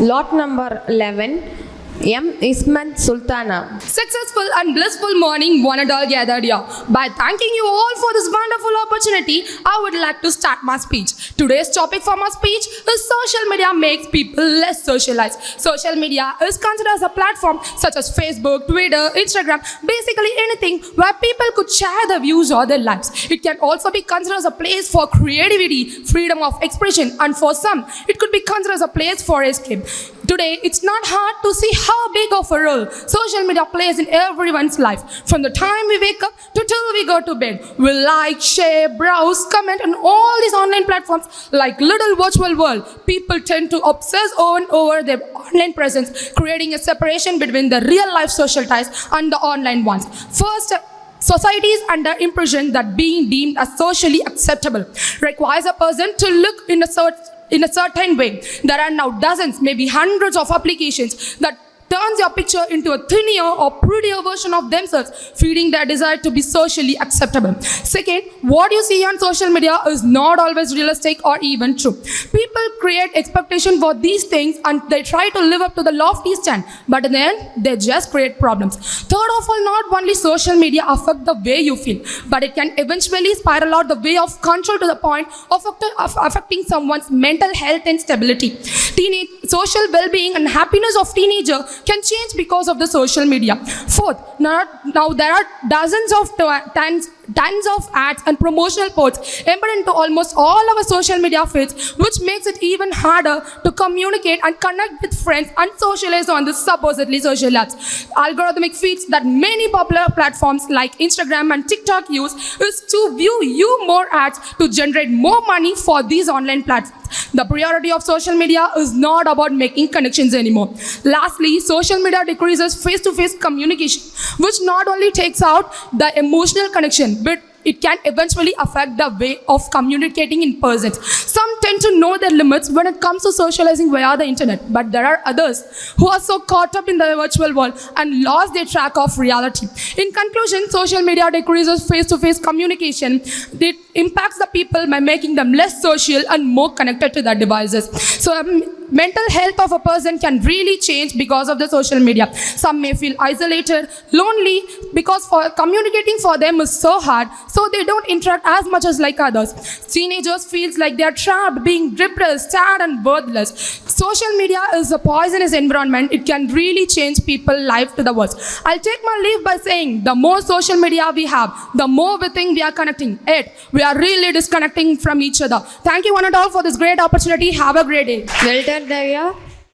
Lot number 11, M. Isman Sultana. Successful and blissful morning, one and all gathered here. By thanking you all for this wonderful opportunity, I would like to start my speech. Today's topic for my speech is social media makes people less socialized. Social media is considered as a platform such as Facebook, Twitter, Instagram, basically anything where people could share their views or their lives. It can also be considered as a place for creativity, freedom of expression, and for some, it could be considered as a place for escape. Today, it's not hard to see how big of a role social media plays in everyone's life. From the time we wake up to till we go to bed, we like, share, browse, comment on all these online platforms like little virtual world. People tend to obsess over their online presence, creating a separation between the real life social ties and the online ones. First, society is under impression that being deemed as socially acceptable requires a person to look in a certain way. There are now dozens, maybe hundreds of applications that turns your picture into a thinner or prettier version of themselves, feeding their desire to be socially acceptable. Second, what you see on social media is not always realistic or even true. People create expectation for these things and they try to live up to the lofty stand, but in the end, they just create problems. Third of all, not only social media affect the way you feel, but it can eventually spiral out the way of control to the point of affecting someone's mental health and stability. Social well-being and happiness of teenager can change because of the social media. Fourth, now there are dozens of tons of ads and promotional posts embedded into almost all our social media feeds, which makes it even harder to communicate and connect with friends and socialize on the supposedly social apps. Algorithmic feeds that many popular platforms like Instagram and TikTok use is to view you more ads to generate more money for these online platforms. The priority of social media is not about making connections anymore. Lastly, social media decreases face-to-face communication, which not only takes out the emotional connection, but it can eventually affect the way of communicating in person. Some tend to know their limits when it comes to socializing via the internet, but there are others who are so caught up in the virtual world and lost their track of reality. In conclusion, social media decreases face-to-face communication. It impacts the people by making them less social and more connected to their devices. So mental health of a person can really change because of the social media. Some may feel isolated, lonely, because communicating for them is so hard, so they don't interact as much as like others. Teenagers feel like they are trapped, being depressed, sad, and worthless. Social media is a poisonous environment. It can really change people's life to the worst. I'll take my leave by saying the more social media we have, the more we think we are connecting. Yet, we are really disconnecting from each other. Thank you one and all for this great opportunity. Have a great day. Well done, Divya.